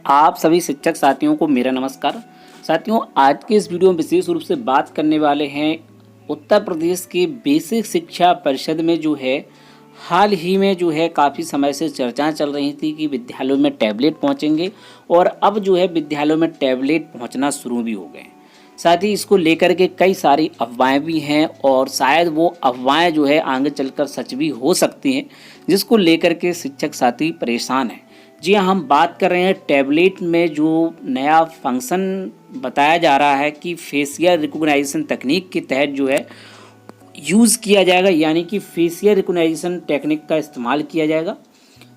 आप सभी शिक्षक साथियों को मेरा नमस्कार। साथियों, आज के इस वीडियो में विशेष रूप से बात करने वाले हैं उत्तर प्रदेश के बेसिक शिक्षा परिषद में जो है हाल ही में जो है काफ़ी समय से चर्चाएं चल रही थी कि विद्यालयों में टैबलेट पहुंचेंगे और अब जो है विद्यालयों में टैबलेट पहुंचना शुरू भी हो गए। साथ ही इसको लेकर के कई सारी अफवाहें भी हैं और शायद वो अफवाहें जो है आगे चलकर सच भी हो सकती हैं, जिसको लेकर के शिक्षक साथी परेशान हैं। जी हाँ, हम बात कर रहे हैं टैबलेट में जो नया फंक्शन बताया जा रहा है कि फेशियल रिकॉग्निशन तकनीक के तहत जो है यूज़ किया जाएगा, यानी कि फेशियल रिकॉग्निशन टेक्निक का इस्तेमाल किया जाएगा।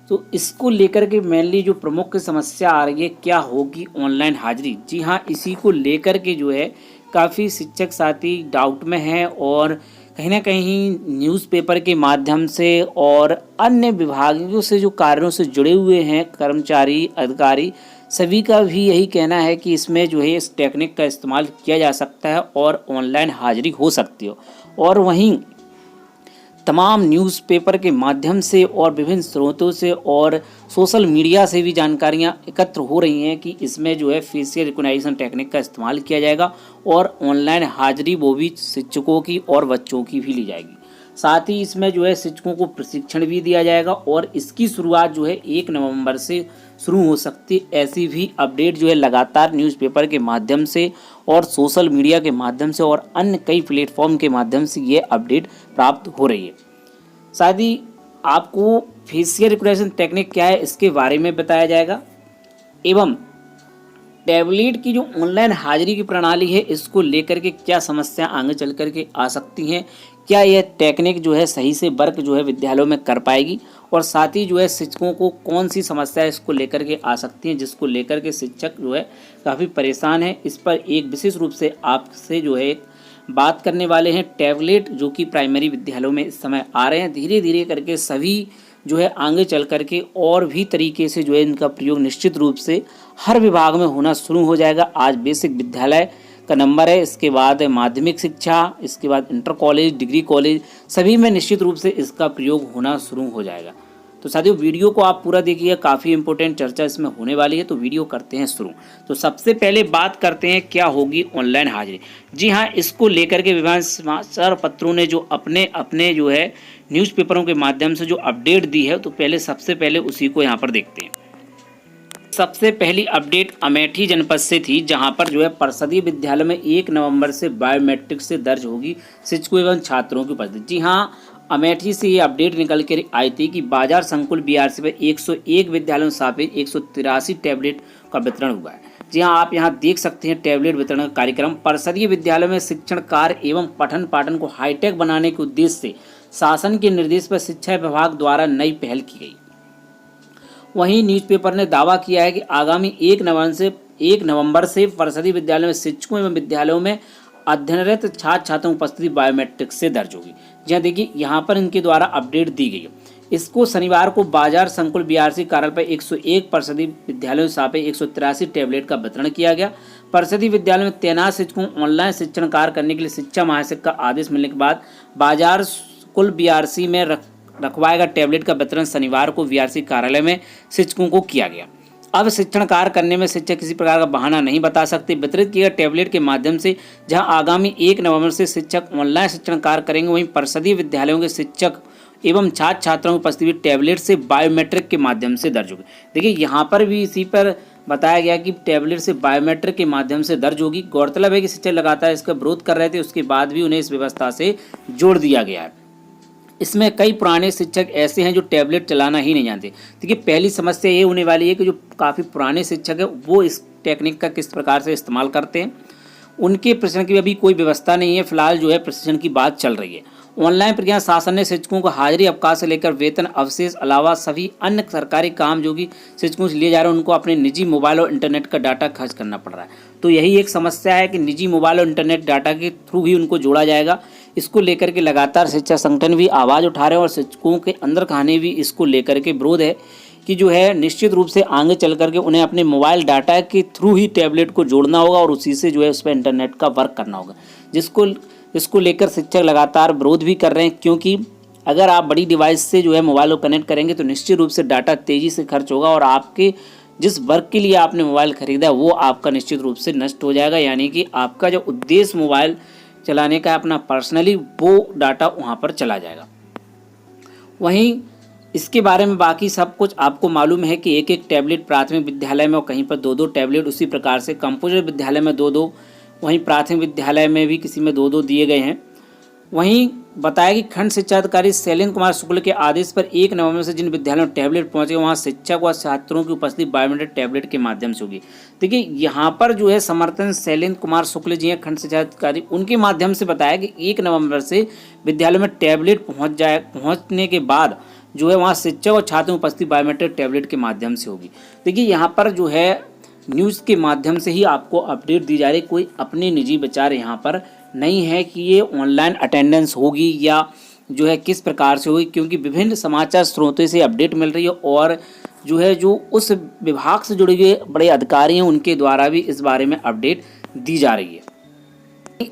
तो इसको लेकर के मेनली जो प्रमुख समस्या आ रही है, क्या होगी ऑनलाइन हाजिरी। जी हाँ, इसी को लेकर के जो है काफ़ी शिक्षक साथी डाउट में हैं और कहीं ना कहीं न्यूज़पेपर के माध्यम से और अन्य विभागों से जो कार्यों से जुड़े हुए हैं कर्मचारी अधिकारी, सभी का भी यही कहना है कि इसमें जो है इस टेक्निक का इस्तेमाल किया जा सकता है और ऑनलाइन हाजिरी हो सकती हो। और वहीं तमाम न्यूज़पेपर के माध्यम से और विभिन्न स्रोतों से और सोशल मीडिया से भी जानकारियां एकत्र हो रही हैं कि इसमें जो है फेशियल रिकॉग्निशन टेक्निक का इस्तेमाल किया जाएगा और ऑनलाइन हाजिरी वो भी शिक्षकों की और बच्चों की भी ली जाएगी। साथ ही इसमें जो है शिक्षकों को प्रशिक्षण भी दिया जाएगा और इसकी शुरुआत जो है 1 नवंबर से शुरू हो सकती है। ऐसी भी अपडेट जो है लगातार न्यूज़पेपर के माध्यम से और सोशल मीडिया के माध्यम से और अन्य कई प्लेटफॉर्म के माध्यम से ये अपडेट प्राप्त हो रही है। साथ ही आपको फेशियल रिकॉग्निशन टेक्निक क्या है इसके बारे में बताया जाएगा एवं टैबलेट की जो ऑनलाइन हाजिरी की प्रणाली है इसको लेकर के क्या समस्या आगे चल कर के आ सकती हैं, क्या यह टेक्निक जो है सही से वर्क जो है विद्यालयों में कर पाएगी और साथ ही जो है शिक्षकों को कौन सी समस्या इसको लेकर के आ सकती हैं, जिसको लेकर के शिक्षक जो है काफ़ी परेशान है। इस पर एक विशेष रूप से आपसे जो है बात करने वाले हैं। टैबलेट जो कि प्राइमरी विद्यालयों में इस समय आ रहे हैं, धीरे धीरे करके सभी जो है आगे चल करके और भी तरीके से जो है इनका प्रयोग निश्चित रूप से हर विभाग में होना शुरू हो जाएगा। आज बेसिक विद्यालय का नंबर है, इसके बाद माध्यमिक शिक्षा, इसके बाद इंटर कॉलेज, डिग्री कॉलेज, सभी में निश्चित रूप से इसका प्रयोग होना शुरू हो जाएगा। तो साथियों, वीडियो को आप पूरा देखिए, काफ़ी इंपॉर्टेंट चर्चा इसमें होने वाली है। तो वीडियो करते हैं शुरू। तो सबसे पहले बात करते हैं क्या होगी ऑनलाइन हाजिरी। जी हाँ, इसको लेकर के विभिन्न समाचार पत्रों ने जो अपने अपने जो है न्यूज़पेपरों के माध्यम से जो अपडेट दी है, तो पहले सबसे पहले उसी को यहाँ पर देखते हैं। सबसे पहली अपडेट अमेठी जनपद से थी, जहां पर जो है परिषदीय विद्यालय में 1 नवंबर से बायोमेट्रिक से दर्ज होगी शिक्षकों एवं छात्रों की उपस्थिति। जी हां, अमेठी से ये अपडेट निकल कर आई थी कि बाजार संकुल बीआरसी में 101 विद्यालयों सापेक्ष 183 टैबलेट का वितरण हुआ है। जी हाँ, आप यहाँ देख सकते हैं टैबलेट वितरण का कार्यक्रम। परिषदीय विद्यालय में शिक्षण कार्य एवं पठन पाठन को हाईटेक बनाने के उद्देश्य से शासन के निर्देश पर शिक्षा विभाग द्वारा नई पहल की गई। वहीं न्यूज़पेपर ने दावा किया है कि आगामी 1 नवंबर से परिषदीय विद्यालय में शिक्षकों एवं विद्यालयों में अध्ययनरत छात्र छात्रों की उपस्थिति बायोमेट्रिक से दर्ज होगी। जहाँ देखिए यहाँ पर इनके द्वारा अपडेट दी गई है। इसको शनिवार को बाजार संकुल बीआरसी कार्यालय पर 101 परिषदीय विद्यालयों सापेक्ष 183 टैबलेट का वितरण किया गया। परिषदीय विद्यालय में तैनात शिक्षकों ऑनलाइन शिक्षण कार्य करने के लिए शिक्षा महानिदेशक का आदेश मिलने के बाद बाजार संकुल बीआरसी में रखवाएगा टैबलेट का वितरण शनिवार को बीआरसी कार्यालय में शिक्षकों को किया गया। अब शिक्षण कार्य करने में शिक्षक किसी प्रकार का बहाना नहीं बता सकते। वितरित किए गए टैबलेट के माध्यम से जहां आगामी 1 नवंबर से शिक्षक ऑनलाइन शिक्षण कार्य करेंगे, वहीं परिषदीय विद्यालयों के शिक्षक एवं छात्र छात्राओं की उपस्थिति टैबलेट से बायोमेट्रिक के माध्यम से दर्ज होगी। देखिए यहाँ पर भी इसी पर बताया गया कि टैबलेट से बायोमेट्रिक के माध्यम से दर्ज होगी। गौरतलब है कि शिक्षक लगातार इसका विरोध कर रहे थे, उसके बाद भी उन्हें इस व्यवस्था से जोड़ दिया गया है। इसमें कई पुराने शिक्षक ऐसे हैं जो टैबलेट चलाना ही नहीं जानते। देखिए, पहली समस्या ये होने वाली है कि जो काफ़ी पुराने शिक्षक हैं वो इस टेक्निक का किस प्रकार से इस्तेमाल करते हैं। उनके प्रशिक्षण की अभी कोई व्यवस्था नहीं है। फिलहाल जो है प्रशिक्षण की बात चल रही है। ऑनलाइन प्रक्रिया शासन ने शिक्षकों को हाजिरी अवकाश से लेकर वेतन अवशेष अलावा सभी अन्य सरकारी काम जो कि शिक्षकों से लिए जा रहे हैं उनको अपने निजी मोबाइल और इंटरनेट का डाटा खर्च करना पड़ रहा है। तो यही एक समस्या है कि निजी मोबाइल और इंटरनेट डाटा के थ्रू ही उनको जोड़ा जाएगा। इसको लेकर के लगातार शिक्षा संगठन भी आवाज़ उठा रहे हैं और शिक्षकों के अंदर खाने भी इसको लेकर के विरोध है कि जो है निश्चित रूप से आगे चल करके उन्हें अपने मोबाइल डाटा के थ्रू ही टैबलेट को जोड़ना होगा और उसी से जो है उस पर इंटरनेट का वर्क करना होगा, जिसको लेकर शिक्षक लगातार विरोध भी कर रहे हैं। क्योंकि अगर आप बड़ी डिवाइस से जो है मोबाइल को कनेक्ट करेंगे तो निश्चित रूप से डाटा तेज़ी से खर्च होगा और आपके जिस वर्क के लिए आपने मोबाइल खरीदा वो आपका निश्चित रूप से नष्ट हो जाएगा, यानी कि आपका जो उद्देश्य मोबाइल चलाने का अपना पर्सनली, वो डाटा वहाँ पर चला जाएगा। वहीं इसके बारे में बाकी सब कुछ आपको मालूम है कि एक एक टैबलेट प्राथमिक विद्यालय में और कहीं पर दो दो टैबलेट, उसी प्रकार से कंपोजिट विद्यालय में दो दो, वहीं प्राथमिक विद्यालय में भी किसी में दो दो दिए गए हैं। वहीं बताया कि खंड शिक्षा अधिकारी शैलेंद्र कुमार शुक्ल के आदेश पर 1 नवंबर से जिन विद्यालयों में टैबलेट पहुंचे वहां शिक्षक व छात्रों की उपस्थिति बायोमेट्रिक टैबलेट के माध्यम से होगी। देखिए यहाँ पर जो है समर्थन शैलेंद्र कुमार शुक्ल जी हैं, खंड शिक्षा अधिकारी, उनके माध्यम से बताया कि 1 नवंबर से विद्यालयों में टैबलेट पहुँचने के बाद जो है वहाँ शिक्षक और छात्रों की उपस्थिति बायोमेट्रिक टैबलेट के माध्यम से होगी। देखिए यहाँ पर जो है न्यूज़ के माध्यम से ही आपको अपडेट दी जा रही, कोई अपने निजी विचार यहाँ पर नहीं है कि ये ऑनलाइन अटेंडेंस होगी या जो है किस प्रकार से होगी, क्योंकि विभिन्न समाचार स्रोतों से अपडेट मिल रही है और जो उस विभाग से जुड़े हुए बड़े अधिकारी हैं उनके द्वारा भी इस बारे में अपडेट दी जा रही है।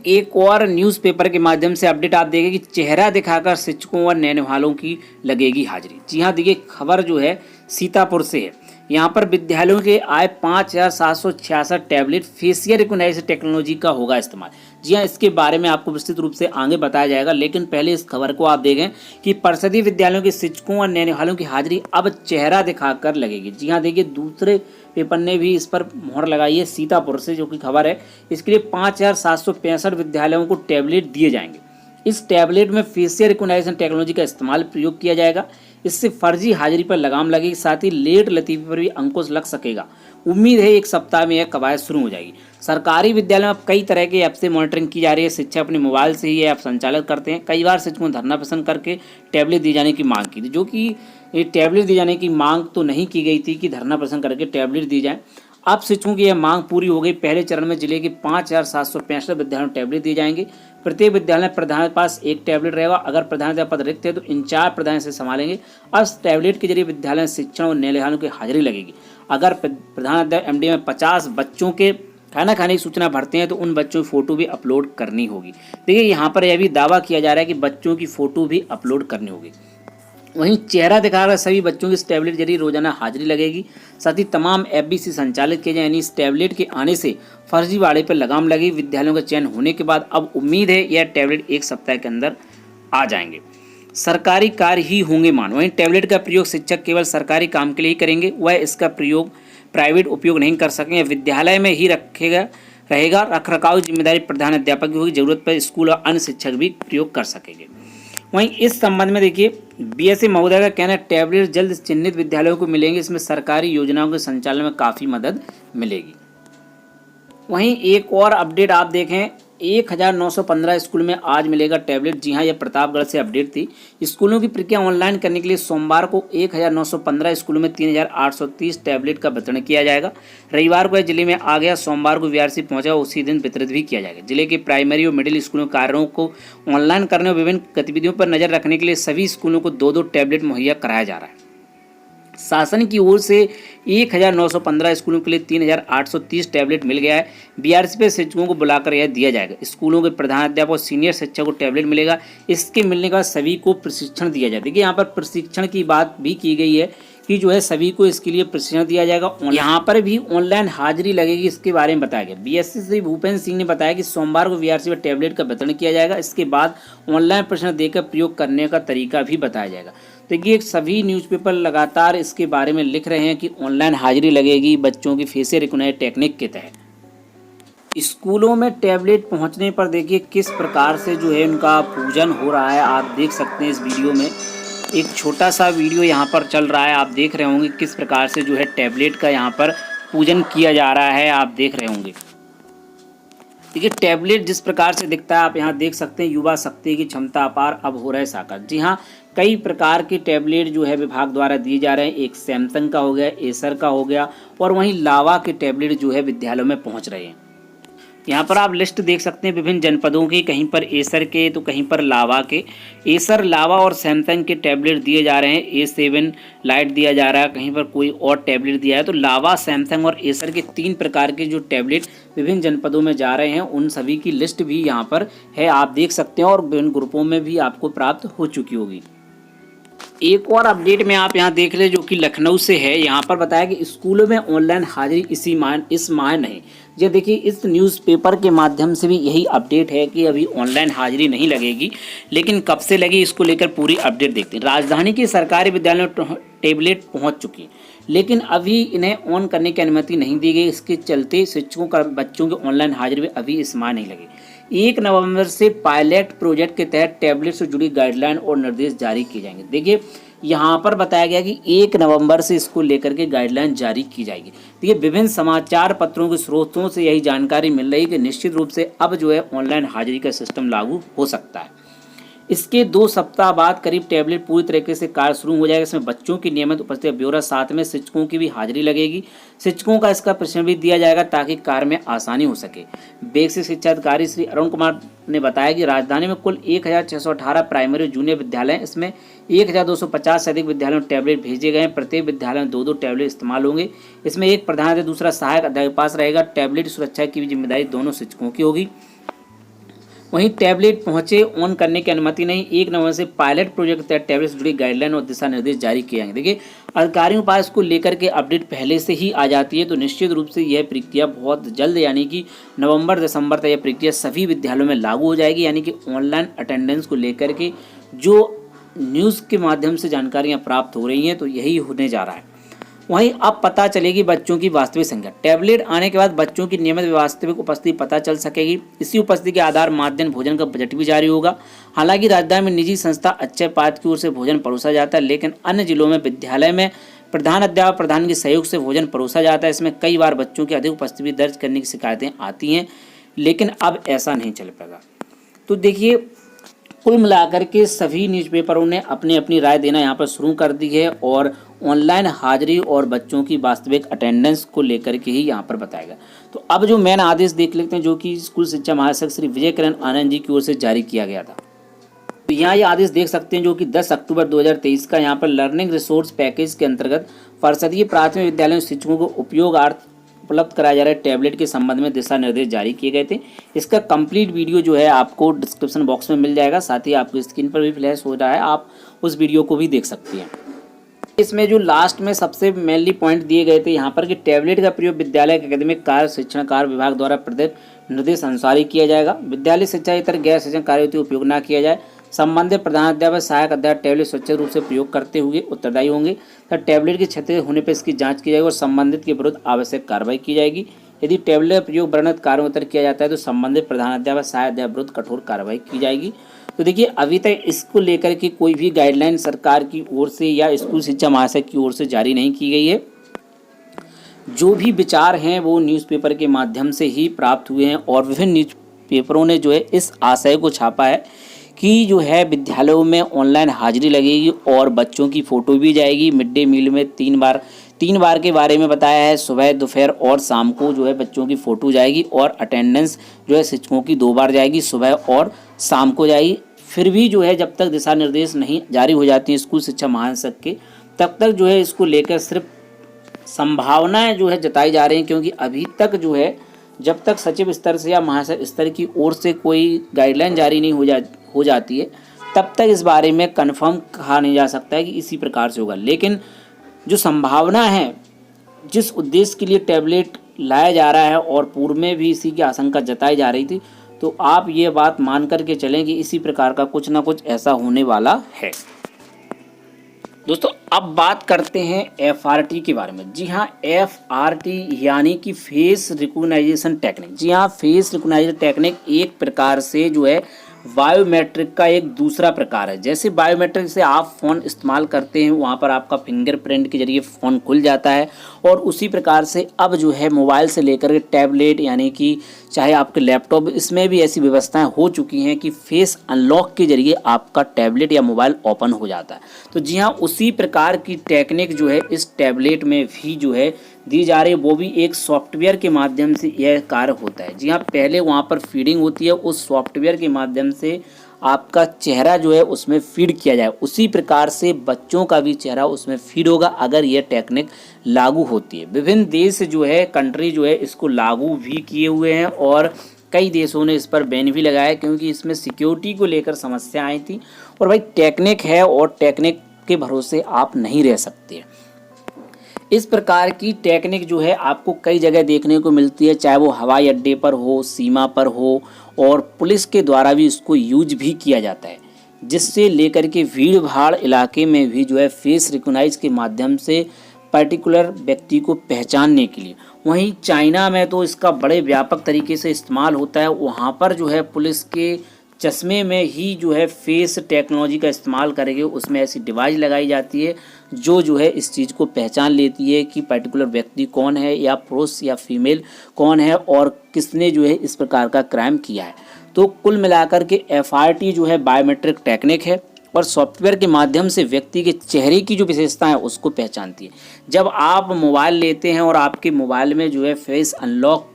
एक और न्यूज़पेपर के माध्यम से अपडेट आप देखें कि चेहरा दिखाकर शिक्षकों और नैनवालों की लगेगी हाजिरी। जी हाँ, देखिए खबर जो है सीतापुर से है। यहाँ पर विद्यालयों के आए 5,766 टैबलेट फेशियल रिकॉग्निशन टेक्नोलॉजी का होगा इस्तेमाल। जी हाँ, इसके बारे में आपको विस्तृत रूप से आगे बताया जाएगा, लेकिन पहले इस खबर को आप देखें कि परिषदीय विद्यालयों के शिक्षकों और नैनवालों की हाजिरी अब चेहरा दिखाकर लगेगी। जी हाँ, देखिए दूसरे पेपर ने भी इस पर मोहर लगाई है सीतापुर से, जो कि खबर है। इसके लिए 5,765 विद्यालयों को टैबलेट दिए जाएंगे। इस टैबलेट में फेशियल रिकॉग्निशन टेक्नोलॉजी का इस्तेमाल प्रयोग किया जाएगा। इससे फर्जी हाजिरी पर लगाम लगेगी, साथ ही लेट लतीफे पर भी अंकुश लग सकेगा। उम्मीद है 1 सप्ताह में यह कवायद शुरू हो जाएगी। सरकारी विद्यालयों में अब कई तरह के ऐप से मॉनिटरिंग की जा रही है। शिक्षक अपने मोबाइल से ही ऐप संचालित करते हैं। कई बार शिक्षकों को धरना प्रदर्शन करके टैबलेट दिए जाने की मांग की थी, जो कि ये टैबलेट दिए जाने की मांग तो नहीं की गई थी कि धरना प्रदर्शन करके टैबलेट दी जाए। अब शिक्षकों की यह मांग पूरी हो गई। पहले चरण में जिले के 5,765 विद्यालयों को टैबलेट दिए जाएंगे। प्रत्येक विद्यालय प्रधान के पास 1 टैबलेट रहेगा। अगर प्रधानाध्यापक पद रिक्त है तो इंचार्ज प्रधान से संभालेंगे। अब टैबलेट के जरिए विद्यालय में शिक्षण और नैनवालों की हाजिरी लगेगी। अगर प्रधानाध्यापक एमडी में 50 बच्चों के खाना खाने की सूचना भरते हैं तो उन बच्चों की फ़ोटो भी अपलोड करनी होगी। देखिए यहाँ पर यह भी दावा किया जा रहा है कि बच्चों की फ़ोटो भी अपलोड करनी होगी। वहीं चेहरा दिखाकर सभी बच्चों की इस टैबलेट जरिए रोजाना हाजिरी लगेगी। साथ ही तमाम एफबीसी संचालित किए जाए, यानी इस टैबलेट के आने से फर्जीवाड़े पर लगाम लगी। विद्यालयों का चयन होने के बाद अब उम्मीद है यह टैबलेट 1 सप्ताह के अंदर आ जाएंगे। सरकारी कार्य ही होंगे मान। वहीं टैबलेट का प्रयोग शिक्षक केवल सरकारी काम के लिए ही करेंगे, वह इसका प्रयोग प्राइवेट उपयोग नहीं कर सकेंगे। विद्यालय में ही रहेगा। रखरखाव की जिम्मेदारी प्रधान अध्यापक की होगी। जरूरत पर स्कूल और अन्य शिक्षक भी प्रयोग कर सकेंगे। वहीं इस संबंध में देखिए बीएसए महोदय का कहना है टैबलेट जल्द चिन्हित विद्यालयों को मिलेंगे। इसमें सरकारी योजनाओं के संचालन में काफ़ी मदद मिलेगी। वहीं एक और अपडेट आप देखें, 1915 स्कूल में आज मिलेगा टैबलेट। जी हाँ, यह प्रतापगढ़ से अपडेट थी। स्कूलों की प्रक्रिया ऑनलाइन करने के लिए सोमवार को 1915 स्कूलों में 3,830 टैबलेट का वितरण किया जाएगा। रविवार को यह जिले में आ गया, सोमवार को वीआरसी पहुंचा, उसी दिन वितरित भी किया जाएगा। जिले के प्राइमरी और मिडिल स्कूलों कार्यों को ऑनलाइन करने और विभिन्न गतिविधियों पर नजर रखने के लिए सभी स्कूलों को 2-2 टैबलेट मुहैया कराया जा रहा है। शासन की ओर से 1915 स्कूलों के लिए 3,830 टैबलेट मिल गया है। बीआरसी पे शिक्षकों को बुलाकर यह दिया जाएगा। स्कूलों के प्रधानाध्यापक और सीनियर शिक्षक को टैबलेट मिलेगा। इसके मिलने के बाद सभी को प्रशिक्षण दिया जाएगा। देखिए यहाँ पर प्रशिक्षण की बात भी की गई है कि जो है सभी को इसके लिए प्रशिक्षण दिया जाएगा। यहाँ पर भी ऑनलाइन हाजिरी लगेगी, इसके बारे में बताया गया। बीएससी से भूपेंद्र सिंह ने बताया कि सोमवार को बीआरसी पर टैबलेट का वितरण किया जाएगा। इसके बाद ऑनलाइन प्रशिक्षण देकर प्रयोग करने का तरीका भी बताया जाएगा। देखिए सभी न्यूज़पेपर लगातार इसके बारे में लिख रहे हैं कि ऑनलाइन हाजिरी लगेगी बच्चों की फेशियल रिकॉग्निशन टेक्निक के तहत। स्कूलों में टैबलेट पहुंचने पर देखिए किस प्रकार से जो है उनका पूजन हो रहा है, आप देख सकते हैं। इस वीडियो में एक छोटा सा वीडियो यहाँ पर चल रहा है, आप देख रहे होंगे किस प्रकार से जो है टैबलेट का यहाँ पर पूजन किया जा रहा है, आप देख रहे होंगे। देखिए टैबलेट जिस प्रकार से दिखता है आप यहाँ देख सकते हैं। युवा शक्ति की क्षमता अपार, अब हो रहा है साकार। जी हाँ, कई प्रकार के टैबलेट जो है विभाग द्वारा दिए जा रहे हैं। एक सैमसंग का हो गया, एसर का हो गया, और वहीं लावा के टैबलेट जो है विद्यालयों में पहुँच रहे हैं। यहाँ पर आप लिस्ट देख सकते हैं विभिन्न जनपदों की, कहीं पर एसर के तो कहीं पर लावा के। एसर, लावा और सैमसंग के टैबलेट दिए जा रहे हैं। A7 लाइट दिया जा रहा है, कहीं पर कोई और टैबलेट दिया है। तो लावा, सैमसंग और एसर के 3 प्रकार के जो टैबलेट विभिन्न जनपदों में जा रहे हैं, उन सभी की लिस्ट भी यहाँ पर है, आप देख सकते हैं, और विभिन्न ग्रुपों में भी आपको प्राप्त हो चुकी होगी। एक और अपडेट में आप यहाँ देख ले जो कि लखनऊ से है। यहाँ पर बताया कि स्कूलों में ऑनलाइन हाजिरी इस माह नहीं। ये देखिए, इस न्यूज़पेपर के माध्यम से भी यही अपडेट है कि अभी ऑनलाइन हाजिरी नहीं लगेगी, लेकिन कब से लगी इसको लेकर पूरी अपडेट देखते हैं। राजधानी के सरकारी विद्यालयों में टेबलेट पहुँच चुकी है, लेकिन अभी इन्हें ऑन करने की अनुमति नहीं दी गई। इसके चलते शिक्षकों का बच्चों की ऑनलाइन हाजिरी में अभी इस माह नहीं लगी। 1 नवंबर से पायलट प्रोजेक्ट के तहत टैबलेट से जुड़ी गाइडलाइन और निर्देश जारी किए जाएंगे। देखिए, यहाँ पर बताया गया कि 1 नवंबर से इसको लेकर के गाइडलाइन जारी की जाएगी। देखिए, विभिन्न समाचार पत्रों के स्रोतों से यही जानकारी मिल रही है कि निश्चित रूप से अब जो है ऑनलाइन हाजिरी का सिस्टम लागू हो सकता है। इसके 2 सप्ताह बाद करीब टैबलेट पूरी तरीके से कार्य शुरू हो जाएगा। इसमें बच्चों की नियमित उपस्थिति का ब्यौरा, साथ में शिक्षकों की भी हाजिरी लगेगी। शिक्षकों का इसका प्रशिक्षण भी दिया जाएगा ताकि कार्य में आसानी हो सके। बेसिक शिक्षा अधिकारी श्री अरुण कुमार ने बताया कि राजधानी में कुल 1618 प्राइमरी और जूनियर विद्यालय हैं। इसमें 1250 से अधिक विद्यालयों में टैबलेट भेजे गए हैं। प्रत्येक विद्यालय में 2-2 टैबलेट इस्तेमाल होंगे। इसमें एक प्रधानाध्यापक दूसरा सहायक अध्यापक के पास रहेगा। टैबलेट सुरक्षा की भी जिम्मेदारी दोनों शिक्षकों की होगी। वहीं टैबलेट पहुंचे ऑन करने की अनुमति नहीं। 1 नवंबर से पायलट प्रोजेक्ट के तहत टैबलेट से जुड़ी गाइडलाइन और दिशा निर्देश जारी किए जाएंगे। देखिए, अधिकारियों के पास इसको लेकर के अपडेट पहले से ही आ जाती है, तो निश्चित रूप से यह प्रक्रिया बहुत जल्द यानी कि नवंबर दिसंबर तक यह प्रक्रिया सभी विद्यालयों में लागू हो जाएगी। यानी कि ऑनलाइन अटेंडेंस को लेकर के जो न्यूज़ के माध्यम से जानकारियाँ प्राप्त हो रही हैं, तो यही होने जा रहा है। वहीं अब पता चलेगी बच्चों की वास्तविक संख्या। टैबलेट आने के बाद बच्चों की नियमित वास्तविक उपस्थिति पता चल सकेगी। इसी उपस्थिति के आधार माध्याह्न भोजन का बजट भी जारी होगा। हालांकि राजधानी में निजी संस्था अक्षय पात्र की ओर से भोजन परोसा जाता है, लेकिन अन्य जिलों में विद्यालय में प्रधान अध्यापक प्रधान के सहयोग से भोजन परोसा जाता है। इसमें कई बार बच्चों की अधिक उपस्थिति दर्ज करने की शिकायतें आती हैं, लेकिन अब ऐसा नहीं चल पाएगा। तो देखिए, कुल मिलाकर के सभी न्यूज़पेपरों ने अपनी अपनी राय देना यहाँ पर शुरू कर दी है और ऑनलाइन हाजिरी और बच्चों की वास्तविक अटेंडेंस को लेकर के ही यहाँ पर बताएगा। तो अब जो मेन आदेश देख लेते हैं जो कि स्कूल शिक्षा महासचिव श्री विजय किरण आनंद जी की ओर से जारी किया गया था। तो यहाँ ये आदेश देख सकते हैं जो कि 10 अक्टूबर 2023 का यहाँ पर लर्निंग रिसोर्स पैकेज के अंतर्गत परिषदीय प्राथमिक विद्यालयों शिक्षकों को उपयोगार्थ उपलब्ध कराया जा रहा है टैबलेट के संबंध में दिशा निर्देश जारी किए गए थे। इसका कंप्लीट वीडियो जो है आपको डिस्क्रिप्शन बॉक्स में मिल जाएगा, साथ ही आपकी स्क्रीन पर भी फ्लैश हो रहा है, आप उस वीडियो को भी देख सकते हैं। इसमें जो लास्ट में सबसे मेनली पॉइंट दिए गए थे यहाँ पर कि टैबलेट का प्रयोग विद्यालय के अकादमिक कार्य शिक्षण कार्य विभाग द्वारा प्रदत्त निर्देश अनुसार ही किया जाएगा। विद्यालय शिक्षा इतर गैर शिक्षण कार्यों का उपयोग न किया जाए। संबंधित प्रधानाध्यापक सहायक अध्यापक टैबलेट सुरक्षित रूप से प्रयोग करते हुए उत्तरदायी होंगे तथा टैबलेट के क्षति होने पर इसकी जांच की जाएगी और संबंधित के विरुद्ध आवश्यक कार्रवाई की जाएगी। यदि टैबलेट का प्रयोग वर्णित कार्यों में किया जाता है तो संबंधित प्रधानाध्यापक सहायक अध्यापक विरुद्ध कठोर कार्रवाई की जाएगी। तो देखिए, अभी तक इसको लेकर के कोई भी गाइडलाइन सरकार की ओर से या स्कूल शिक्षा महासचिव की ओर से जारी नहीं की गई है। जो भी विचार हैं वो न्यूज़पेपर के माध्यम से ही प्राप्त हुए हैं और विभिन्न न्यूज़पेपरों ने जो है इस आशय को छापा है कि जो है विद्यालयों में ऑनलाइन हाजिरी लगेगी और बच्चों की फ़ोटो भी जाएगी। मिड डे मील में 3 बार के बारे में बताया है, सुबह दोपहर और शाम को जो है बच्चों की फ़ोटो जाएगी और अटेंडेंस जो है शिक्षकों की 2 बार जाएगी, सुबह और शाम को जाएगी। फिर भी जो है जब तक दिशा निर्देश नहीं जारी हो जाती हैं स्कूल शिक्षा महासचिव के, तब तक जो है इसको लेकर सिर्फ संभावनाएं जो है जताई जा रही हैं, क्योंकि अभी तक जो है जब तक सचिव स्तर से या महासचिव स्तर की ओर से कोई गाइडलाइन जारी नहीं हो जाती है तब तक इस बारे में कन्फर्म कहा नहीं जा सकता है कि इसी प्रकार से होगा। लेकिन जो संभावना है, जिस उद्देश्य के लिए टैबलेट लाया जा रहा है और पूर्व में भी इसी की आशंका जताई जा रही थी, तो आप ये बात मान करके चलें कि इसी प्रकार का कुछ ना कुछ ऐसा होने वाला है। दोस्तों, अब बात करते हैं FRT के बारे में। जी हाँ, FRT यानी कि फेस रिकॉग्नाइजेशन टेक्निक। जी हाँ, फेस रिकॉग्नाइजेशन टेक्निक एक प्रकार से जो है बायोमेट्रिक का एक दूसरा प्रकार है। जैसे बायोमेट्रिक से आप फ़ोन इस्तेमाल करते हैं, वहाँ पर आपका फिंगरप्रिंट के जरिए फ़ोन खुल जाता है, और उसी प्रकार से अब जो है मोबाइल से लेकर के टैबलेट यानी कि चाहे आपके लैपटॉप, इसमें भी ऐसी व्यवस्थाएं हो चुकी हैं कि फेस अनलॉक के जरिए आपका टैबलेट या मोबाइल ओपन हो जाता है। तो जी हाँ, उसी प्रकार की टेक्निक जो है इस टैबलेट में भी जो है दी जा रही है, वो भी एक सॉफ्टवेयर के माध्यम से यह कार्य होता है। जी हाँ, पहले वहाँ पर फीडिंग होती है, उस सॉफ्टवेयर के माध्यम से आपका चेहरा जो है उसमें फीड किया जाए। उसी प्रकार से बच्चों का भी चेहरा उसमें फीड होगा अगर यह टेक्निक लागू होती है। विभिन्न देश जो है, कंट्री जो है इसको लागू भी किए हुए हैं और कई देशों ने इस पर बैन भी लगाया, क्योंकि इसमें सिक्योरिटी को लेकर समस्या आई थी। और भाई टेक्निक है और टेक्निक के भरोसे आप नहीं रह सकते। इस प्रकार की टेक्निक जो है आपको कई जगह देखने को मिलती है, चाहे वो हवाई अड्डे पर हो, सीमा पर हो, और पुलिस के द्वारा भी इसको यूज भी किया जाता है, जिससे लेकर के भीड़ भाड़ इलाके में भी जो है फेस रिकॉग्नाइज के माध्यम से पर्टिकुलर व्यक्ति को पहचानने के लिए। वहीं चाइना में तो इसका बड़े व्यापक तरीके से इस्तेमाल होता है। वहाँ पर जो है पुलिस के चश्मे में ही जो है फेस टेक्नोलॉजी का इस्तेमाल करके उसमें ऐसी डिवाइस लगाई जाती है जो है इस चीज़ को पहचान लेती है कि पर्टिकुलर व्यक्ति कौन है, या पुरुष या फीमेल कौन है, और किसने जो है इस प्रकार का क्राइम किया है। तो कुल मिलाकर के FRT जो है बायोमेट्रिक टेक्निक है और सॉफ्टवेयर के माध्यम से व्यक्ति के चेहरे की जो विशेषता है उसको पहचानती है। जब आप मोबाइल लेते हैं और आपके मोबाइल में जो है फेस अनलॉक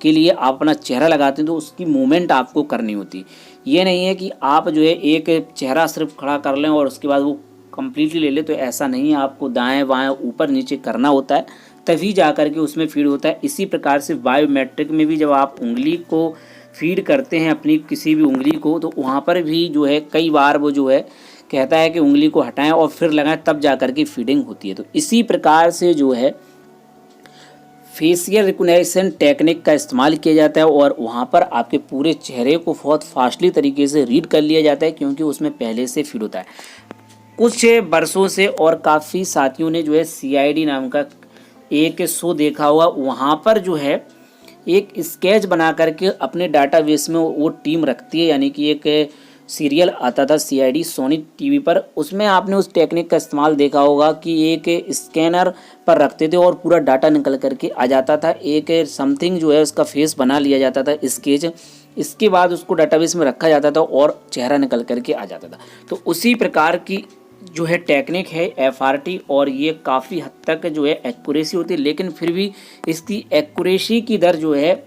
के लिए आप अपना चेहरा लगाते हैं तो उसकी मूवमेंट आपको करनी होती है। ये नहीं है कि आप जो है एक चेहरा सिर्फ खड़ा कर लें और उसके बाद वो कम्प्लीटली ले लें, तो ऐसा नहीं है। आपको दाएं बाएं ऊपर नीचे करना होता है, तभी जा कर के उसमें फीड होता है। इसी प्रकार से बायोमेट्रिक में भी जब आप उंगली को फीड करते हैं अपनी किसी भी उंगली को, तो वहाँ पर भी जो है कई बार वो जो है कहता है कि उंगली को हटाएं और फिर लगाएं, तब जा कर के फीडिंग होती है। तो इसी प्रकार से जो है फेशियल रिकॉग्निशन टेक्निक का इस्तेमाल किया जाता है और वहाँ पर आपके पूरे चेहरे को बहुत फास्टली तरीके से रीड कर लिया जाता है, क्योंकि उसमें पहले से फीड होता है। कुछ बरसों से और काफ़ी साथियों ने जो है CID नाम का एक शो देखा होगा। वहाँ पर जो है एक स्केच बना करके अपने डाटाबेस में वो टीम रखती है, यानी कि एक सीरियल आता था CID सोनी TV पर, उसमें आपने उस टेक्निक का इस्तेमाल देखा होगा कि एक स्कैनर पर रखते थे और पूरा डाटा निकल करके आ जाता था। एक समथिंग जो है उसका फेस बना लिया जाता था स्केच, इसके बाद उसको डाटाबेस में रखा जाता था और चेहरा निकल करके आ जाता था। तो उसी प्रकार की जो है टेक्निक है FRT, और ये काफ़ी हद तक जो है एक्यूरेसी होती है, लेकिन फिर भी इसकी एक्यूरेसी की दर जो है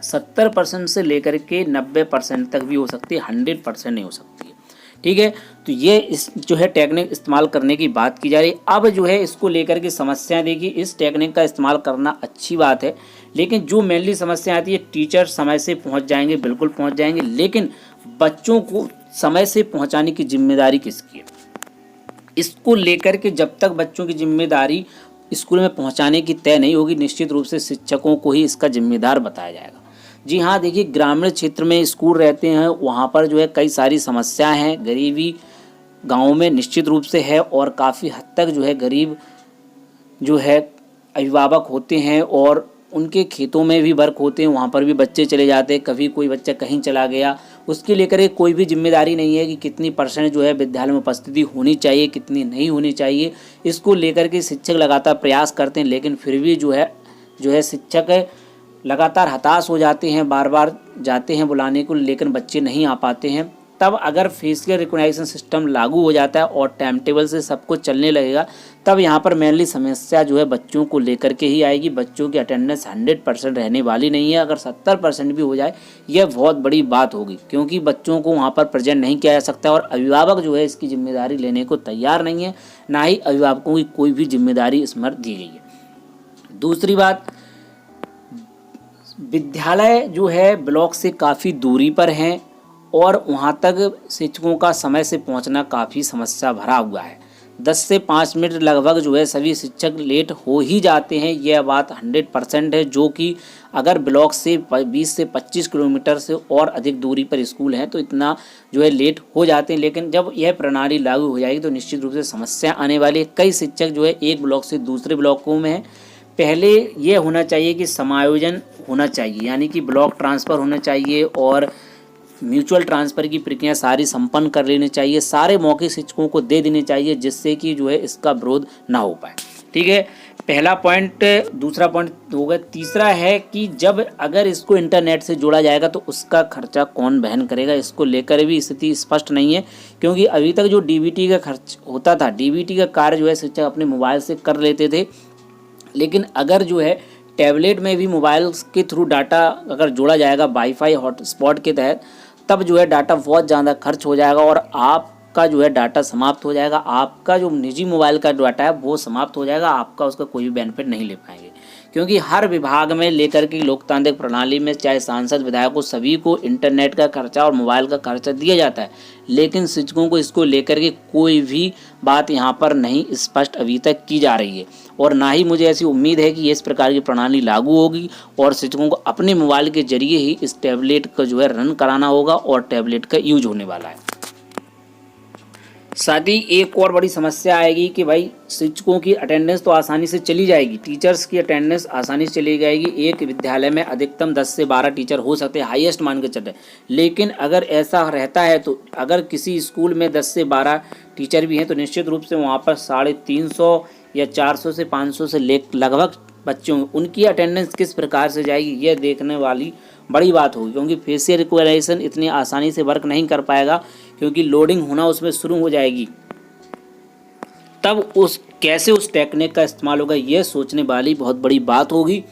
70% से लेकर के 90% तक भी हो सकती है, 100% नहीं हो सकती है। ठीक है, तो ये इस जो है टेक्निक इस्तेमाल करने की बात की जा रही है। अब जो है इसको लेकर के समस्याएं देखिए, इस टेक्निक का इस्तेमाल करना अच्छी बात है, लेकिन जो मेनली समस्या आती है, टीचर समय से पहुंच जाएंगे, बिल्कुल पहुंच जाएंगे, लेकिन बच्चों को समय से पहुंचाने की जिम्मेदारी किसकी है? इसको लेकर के जब तक बच्चों की जिम्मेदारी स्कूल में पहुंचाने की तय नहीं होगी, निश्चित रूप से शिक्षकों को ही इसका जिम्मेदार बताया जाएगा। जी हाँ, देखिए ग्रामीण क्षेत्र में स्कूल रहते हैं, वहाँ पर जो है कई सारी समस्याएं हैं, गरीबी गाँव में निश्चित रूप से है, और काफ़ी हद तक जो है गरीब जो है अभिभावक होते हैं और उनके खेतों में भी वर्क होते हैं, वहाँ पर भी बच्चे चले जाते हैं। कभी कोई बच्चा कहीं चला गया, उसके लेकर कोई भी जिम्मेदारी नहीं है कि कितनी % जो है विद्यालय में उपस्थिति होनी चाहिए, कितनी नहीं होनी चाहिए। इसको लेकर के शिक्षक लगातार प्रयास करते हैं, लेकिन फिर भी जो है शिक्षक लगातार हताश हो जाते हैं, बार बार जाते हैं बुलाने को, लेकिन बच्चे नहीं आ पाते हैं। तब अगर फेशियल रिकॉग्निशन सिस्टम लागू हो जाता है और टाइम टेबल से सब कुछ चलने लगेगा, तब यहाँ पर मेनली समस्या जो है बच्चों को लेकर के ही आएगी। बच्चों की अटेंडेंस 100% रहने वाली नहीं है। अगर 70% भी हो जाए, यह बहुत बड़ी बात होगी, क्योंकि बच्चों को वहाँ पर प्रेजेंट नहीं किया जा सकता और अभिभावक जो है इसकी जिम्मेदारी लेने को तैयार नहीं है, ना ही अभिभावकों की कोई भी जिम्मेदारी इसमें दी गई है। दूसरी बात, विद्यालय जो है ब्लॉक से काफ़ी दूरी पर हैं और वहाँ तक शिक्षकों का समय से पहुँचना काफ़ी समस्या भरा हुआ है। 10 से 5 मिनट लगभग जो है सभी शिक्षक लेट हो ही जाते हैं, यह बात 100% है, जो कि अगर ब्लॉक से 20 से 25 किलोमीटर से और अधिक दूरी पर स्कूल हैं तो इतना जो है लेट हो जाते हैं। लेकिन जब यह प्रणाली लागू हो जाएगी तो निश्चित रूप से समस्या आने वाली है। कई शिक्षक जो है एक ब्लॉक से दूसरे ब्लॉकों में हैं। पहले ये होना चाहिए कि समायोजन होना चाहिए, यानी कि ब्लॉक ट्रांसफ़र होना चाहिए और म्यूचुअल ट्रांसफ़र की प्रक्रिया सारी संपन्न कर लेनी चाहिए, सारे मौके शिक्षकों को दे देने चाहिए, जिससे कि जो है इसका विरोध ना हो पाए। ठीक है, पहला पॉइंट। दूसरा पॉइंट होगा, तीसरा है कि जब अगर इसको इंटरनेट से जोड़ा जाएगा तो उसका खर्चा कौन वहन करेगा, इसको लेकर भी स्थिति स्पष्ट नहीं है, क्योंकि अभी तक जो DBT का खर्च होता था, DBT का कार्य जो है शिक्षक अपने मोबाइल से कर लेते थे, लेकिन अगर जो है टैबलेट में भी मोबाइल के थ्रू डाटा अगर जोड़ा जाएगा वाईफाई हॉटस्पॉट के तहत, तब जो है डाटा बहुत ज़्यादा खर्च हो जाएगा और आपका जो है डाटा समाप्त हो जाएगा। आपका जो निजी मोबाइल का डाटा है वो समाप्त हो जाएगा, आपका उसका कोई भी बेनिफिट नहीं ले पाएंगे, क्योंकि हर विभाग में लेकर के लोकतांत्रिक प्रणाली में चाहे सांसद विधायकों सभी को इंटरनेट का खर्चा और मोबाइल का खर्चा दिया जाता है, लेकिन शिक्षकों को इसको लेकर के कोई भी बात यहाँ पर नहीं स्पष्ट अभी तक की जा रही है और ना ही मुझे ऐसी उम्मीद है कि इस प्रकार की प्रणाली लागू होगी और शिक्षकों को अपने मोबाइल के जरिए ही इस टैबलेट का जो है रन कराना होगा और टैबलेट का यूज होने वाला है। साथ ही एक और बड़ी समस्या आएगी कि भाई शिक्षकों की अटेंडेंस तो आसानी से चली जाएगी, टीचर्स की अटेंडेंस आसानी से चली जाएगी। एक विद्यालय में अधिकतम 10 से 12 टीचर हो सकते हैं, हाईएस्ट मान के चले। लेकिन अगर ऐसा रहता है तो अगर किसी स्कूल में 10 से 12 टीचर भी हैं तो निश्चित रूप से वहाँ पर 350 या 400 से 500 से लगभग बच्चे होंगे। उनकी अटेंडेंस किस प्रकार से जाएगी यह देखने वाली बड़ी बात होगी, क्योंकि फेशियल रिकॉग्निशन इतनी आसानी से वर्क नहीं कर पाएगा, क्योंकि लोडिंग होना उसमें शुरू हो जाएगी। तब कैसे उस टेक्निक का इस्तेमाल होगा यह सोचने वाली बहुत बड़ी बात होगी,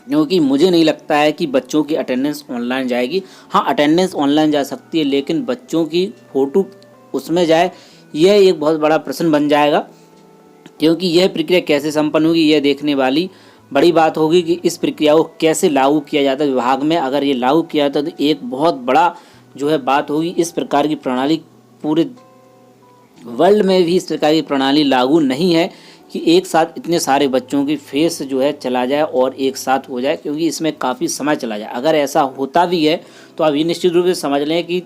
क्योंकि मुझे नहीं लगता है कि बच्चों की अटेंडेंस ऑनलाइन जाएगी। हाँ, अटेंडेंस ऑनलाइन जा सकती है, लेकिन बच्चों की फ़ोटो उसमें जाए यह एक बहुत बड़ा प्रश्न बन जाएगा, क्योंकि यह प्रक्रिया कैसे संपन्न होगी यह देखने वाली बड़ी बात होगी कि इस प्रक्रिया को कैसे लागू किया जाता है विभाग में। अगर ये लागू किया जाता तो एक बहुत बड़ा जो है बात होगी। इस प्रकार की प्रणाली पूरे वर्ल्ड में भी इस प्रकार की प्रणाली लागू नहीं है कि एक साथ इतने सारे बच्चों की फेस जो है चला जाए और एक साथ हो जाए, क्योंकि इसमें काफ़ी समय चला जाए। अगर ऐसा होता भी है तो आप ये निश्चित रूप से समझ लें कि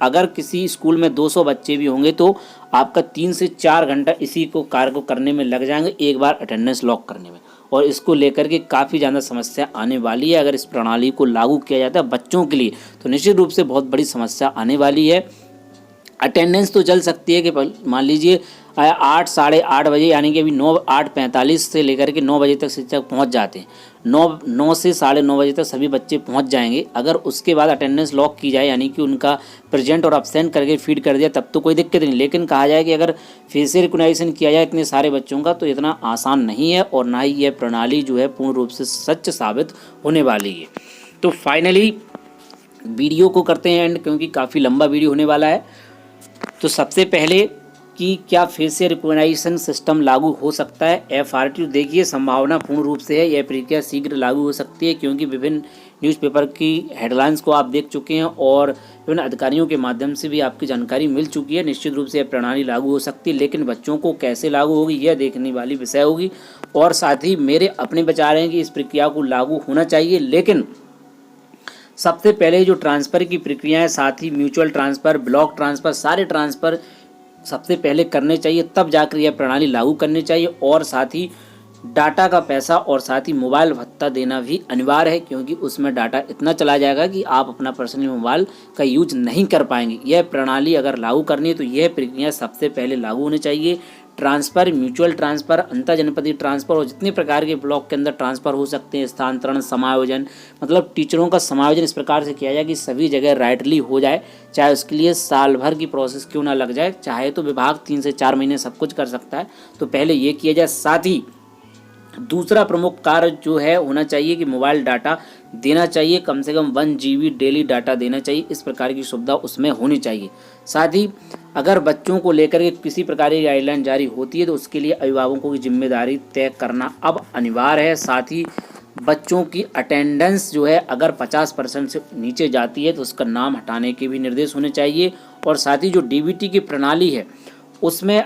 अगर किसी स्कूल में 200 बच्चे भी होंगे तो आपका 3 से 4 घंटा इसी को कार्य को करने में लग जाएंगे, एक बार अटेंडेंस लॉक करने में। और इसको लेकर के काफ़ी ज़्यादा समस्या आने वाली है। अगर इस प्रणाली को लागू किया जाता है बच्चों के लिए तो निश्चित रूप से बहुत बड़ी समस्या आने वाली है। अटेंडेंस तो चल सकती है कि मान लीजिए 8 साढ़े 8 बजे, यानी कि अभी 8:45 से लेकर के 9 बजे तक शिक्षक पहुंच जाते हैं। 9 से साढ़े 9 बजे तक सभी बच्चे पहुंच जाएंगे। अगर उसके बाद अटेंडेंस लॉक की जाए, यानी कि उनका प्रेजेंट और अब्सेंट करके फीड कर दिया, तब तो कोई दिक्कत नहीं। लेकिन कहा जाए कि अगर फेशियल रिकॉग्निशन किया जाए इतने सारे बच्चों का तो इतना आसान नहीं है और ना ही यह प्रणाली जो है पूर्ण रूप से सच साबित होने वाली है। तो फाइनली वीडियो को करते हैं एंड, क्योंकि काफ़ी लंबा वीडियो होने वाला है। तो सबसे पहले कि क्या फेशियल रिकॉग्निशन सिस्टम लागू हो सकता है। FRTU देखिए संभावना पूर्ण रूप से है, यह प्रक्रिया शीघ्र लागू हो सकती है, क्योंकि विभिन्न न्यूज़पेपर की हेडलाइंस को आप देख चुके हैं और विभिन्न अधिकारियों के माध्यम से भी आपकी जानकारी मिल चुकी है। निश्चित रूप से यह प्रणाली लागू हो सकती है, लेकिन बच्चों को कैसे लागू होगी यह देखने वाली विषय होगी। और साथ ही मेरे अपने विचार हैं कि इस प्रक्रिया को लागू होना चाहिए, लेकिन सबसे पहले जो ट्रांसफ़र की प्रक्रिया है, साथ ही म्यूचुअल ट्रांसफ़र, ब्लॉक ट्रांसफ़र, सारे ट्रांसफ़र सबसे पहले करने चाहिए, तब जाकर यह प्रणाली लागू करनी चाहिए। और साथ ही डाटा का पैसा और साथ ही मोबाइल भत्ता देना भी अनिवार्य है, क्योंकि उसमें डाटा इतना चला जाएगा कि आप अपना पर्सनल मोबाइल का यूज नहीं कर पाएंगे। यह प्रणाली अगर लागू करनी है तो यह प्रक्रिया सबसे पहले लागू होनी चाहिए। ट्रांसफ़र, म्यूचुअल ट्रांसफ़र, अंतर जनपदीय ट्रांसफ़र और जितने प्रकार के ब्लॉक के अंदर ट्रांसफ़र हो सकते हैं, स्थानांतरण, समायोजन, मतलब टीचरों का समायोजन इस प्रकार से किया जाए कि सभी जगह राइटली हो जाए, चाहे उसके लिए साल भर की प्रोसेस क्यों ना लग जाए। चाहे तो विभाग 3 से 4 महीने सब कुछ कर सकता है, तो पहले ये किया जाए। साथ ही दूसरा प्रमुख कार्य जो है होना चाहिए कि मोबाइल डाटा देना चाहिए, कम से कम 1 GB डेली डाटा देना चाहिए। इस प्रकार की सुविधा उसमें होनी चाहिए। साथ ही अगर बच्चों को लेकर के किसी प्रकार की गाइडलाइन जारी होती है तो उसके लिए अभिभावकों की जिम्मेदारी तय करना अब अनिवार्य है। साथ ही बच्चों की अटेंडेंस जो है अगर 50% से नीचे जाती है तो उसका नाम हटाने के भी निर्देश होने चाहिए। और साथ ही जो DBT की प्रणाली है उसमें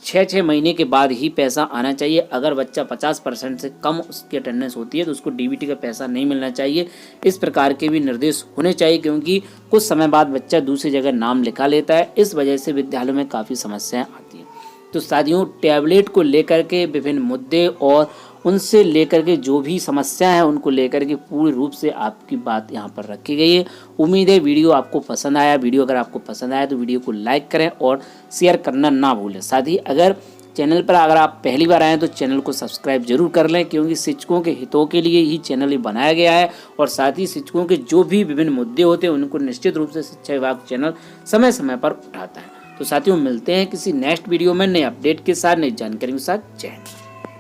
6 महीने के बाद ही पैसा आना चाहिए। अगर बच्चा 50% से कम उसकी अटेंडेंस होती है तो उसको DBT का पैसा नहीं मिलना चाहिए। इस प्रकार के भी निर्देश होने चाहिए, क्योंकि कुछ समय बाद बच्चा दूसरी जगह नाम लिखा लेता है। इस वजह से विद्यालयों में काफ़ी समस्याएं आती हैं। तो साथियों, टैबलेट को लेकर के विभिन्न मुद्दे और उनसे लेकर के जो भी समस्या है उनको लेकर के पूर्ण रूप से आपकी बात यहाँ पर रखी गई है। उम्मीद है वीडियो आपको पसंद आया। वीडियो अगर आपको पसंद आया तो वीडियो को लाइक करें और शेयर करना ना भूलें। साथ ही अगर चैनल पर अगर आप पहली बार आएँ तो चैनल को सब्सक्राइब जरूर कर लें, क्योंकि शिक्षकों के हितों के लिए ही चैनल ही बनाया गया है। और साथ ही शिक्षकों के जो भी विभिन्न मुद्दे होते हैं उनको निश्चित रूप से शिक्षा विभाग चैनल समय समय पर उठाता है। तो साथियों, मिलते हैं किसी नेक्स्ट वीडियो में नए अपडेट के साथ, नई जानकारी के साथ। जय हिंद।